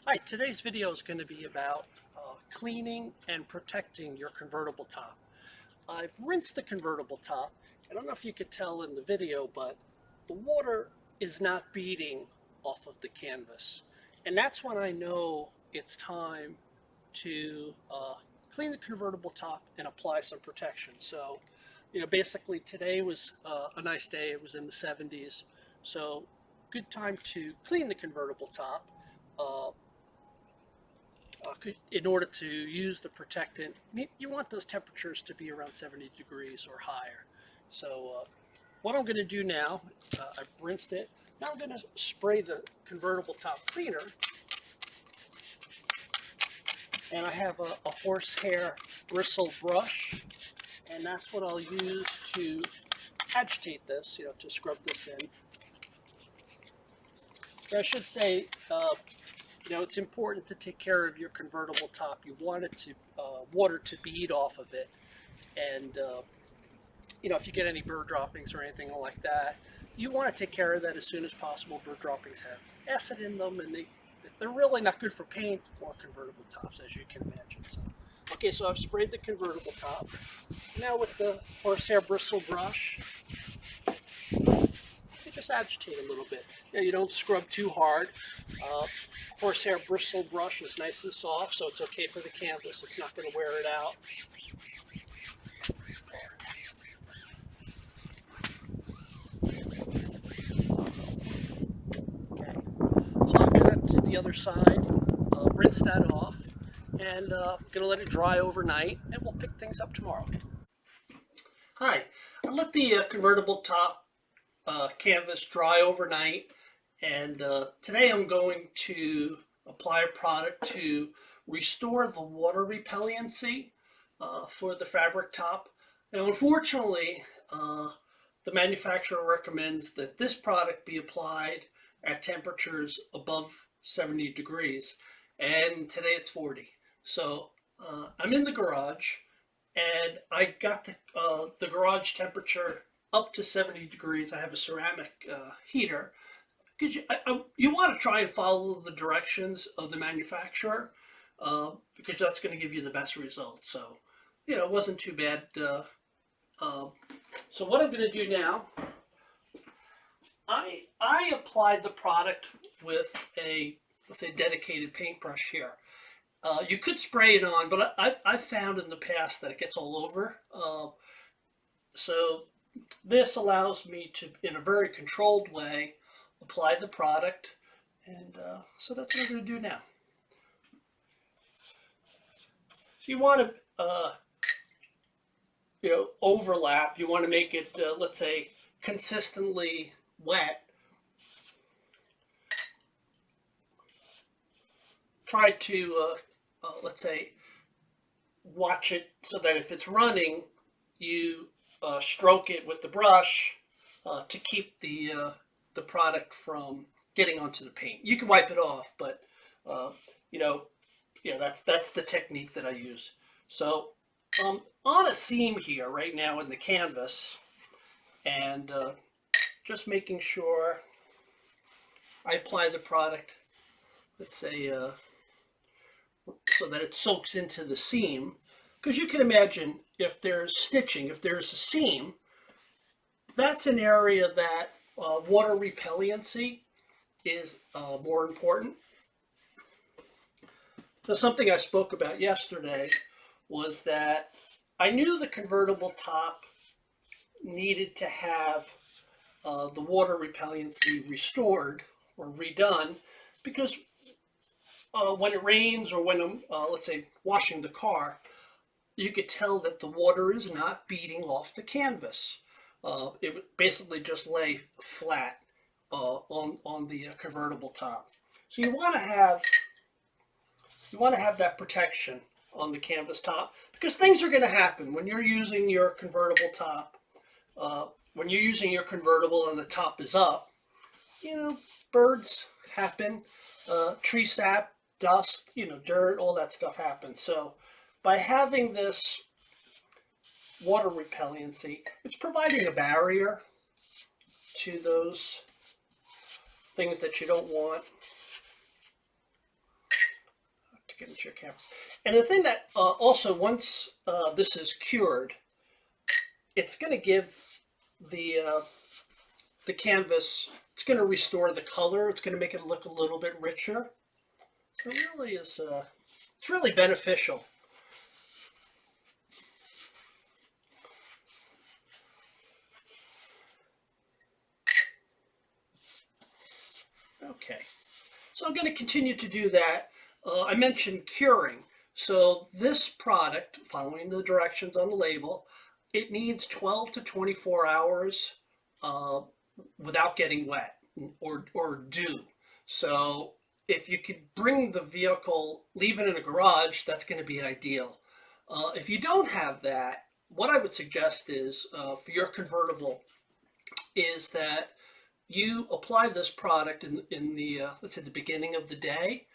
Hi, today's video is going to be about cleaning and protecting your convertible top. I've rinsed the convertible top. I don't know if you could tell in the video, but the water is not beading off of the canvas. And that's when I know it's time to clean the convertible top and apply some protection. So, basically today was a nice day. It was in the 70s. So, good time to clean the convertible top. Uh, in order to use the protectant, you want those temperatures to be around 70 degrees or higher. So what I'm going to do now, I've rinsed it. Now I'm going to spray the convertible top cleaner, and I have a horsehair bristle brush, and that's what I'll use to agitate this, to scrub this in. I should say, it's important to take care of your convertible top. You want it to water to bead off of it, and if you get any bird droppings or anything like that, you want to take care of that as soon as possible. Bird droppings have acid in them, and they're really not good for paint or convertible tops, as you can imagine. So, okay, so I've sprayed the convertible top. Now with the horsehair bristle brush, you just agitate a little bit. You don't scrub too hard. Horsehair bristle brush is nice and soft, so it's okay for the canvas. It's not going to wear it out. Okay, so I'm going to the other side, rinse that off, and I'm going to let it dry overnight, and we'll pick things up tomorrow. Hi, I let the convertible top canvas dry overnight, and today I'm going to apply a product to restore the water repellency for the fabric top. Now, unfortunately, the manufacturer recommends that this product be applied at temperatures above 70 degrees, and today it's 40. So I'm in the garage, and I got the garage temperature up to 70 degrees. I have a ceramic heater because you want to try and follow the directions of the manufacturer because that's going to give you the best results. So, it wasn't too bad. So what I'm going to do now, I applied the product with a, let's say, dedicated paintbrush here. You could spray it on, but I've found in the past that it gets all over. So this allows me to, in a very controlled way, apply the product. And so that's what I'm going to do now. So you want to, overlap. You want to make it, let's say, consistently wet. Try to, let's say, watch it so that if it's running, you stroke it with the brush to keep the product from getting onto the paint. You can wipe it off, but that's the technique that I use. So on a seam here right now in the canvas, and just making sure I apply the product, let's say, so that it soaks into the seam. Because you can imagine if there's stitching, if there's a seam, that's an area that water repellency is more important. So something I spoke about yesterday was that I knew the convertible top needed to have the water repellency restored or redone because when it rains or when I'm, let's say, washing the car, you could tell that the water is not beading off the canvas. It would basically just lay flat on the convertible top. So you want to have that protection on the canvas top because things are going to happen when you're using your convertible top. When you're using your convertible and the top is up, birds happen, tree sap, dust, dirt, all that stuff happens. So by having this water repellency, it's providing a barrier to those things that you don't want. to get into your canvas. And the thing that also, once this is cured, it's going to give the canvas, it's going to restore the color. It's going to make it look a little bit richer. So it really is, it's really beneficial. Okay, so I'm going to continue to do that. I mentioned curing. So this product, following the directions on the label, it needs 12 to 24 hours without getting wet or dew. So if you could bring the vehicle, leave it in a garage, that's going to be ideal. If you don't have that, what I would suggest is for your convertible is that you apply this product in the let's say the beginning of the day,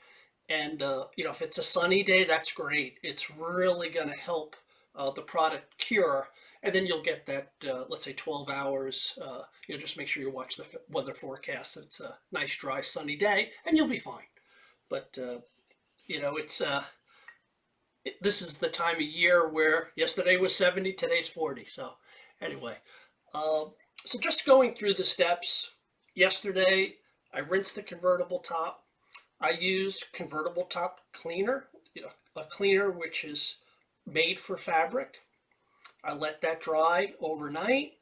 and you know, if it's a sunny day, that's great. It's really going to help the product cure, and then you'll get that let's say 12 hours. You know, just make sure you watch the weather forecast. It's a nice, dry, sunny day, and you'll be fine. But you know, this is the time of year where yesterday was 70, today's 40. So anyway, so just going through the steps. Yesterday, I rinsed the convertible top. I used convertible top cleaner, you know, a cleaner which is made for fabric. I let that dry overnight.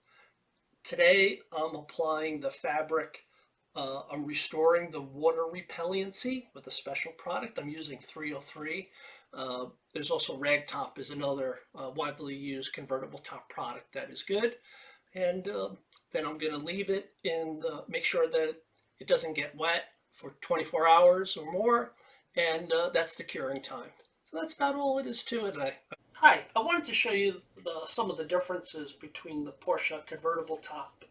Today, I'm applying the fabric. I'm restoring the water repellency with a special product. I'm using 303. There's also rag top is another widely used convertible top product that is good. And then I'm going to leave it in make sure that it doesn't get wet for 24 hours or more, and that's the curing time. So that's about all it is to it. Hi, I wanted to show you some of the differences between the Porsche convertible top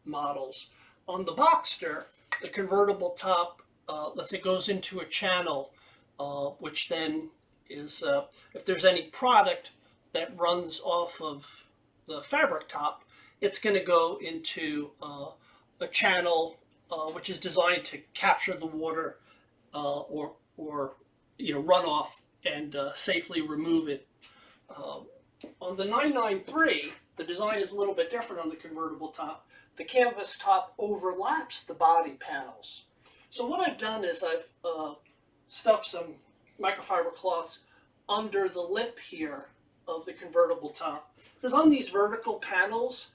models. On the Boxster, the convertible top, let's say, goes into a channel, which then is, if there's any product that runs off of the fabric top, it's going to go into a channel which is designed to capture the water or you know, runoff and safely remove it. On the 993, the design is a little bit different on the convertible top. The canvas top overlaps the body panels. So what I've done is I've stuffed some microfiber cloths under the lip here of the convertible top. Because on these vertical panels,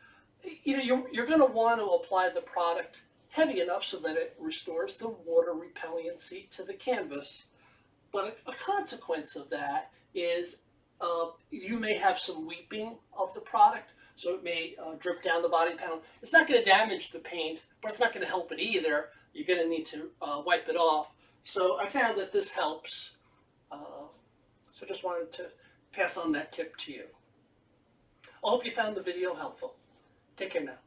you know, you're going to want to apply the product heavy enough so that it restores the water repellency to the canvas. But a consequence of that is you may have some weeping of the product, so it may drip down the body panel. It's not going to damage the paint, but it's not going to help it either. You're going to need to wipe it off. So I found that this helps. So just wanted to pass on that tip to you. I hope you found the video helpful. Take care now.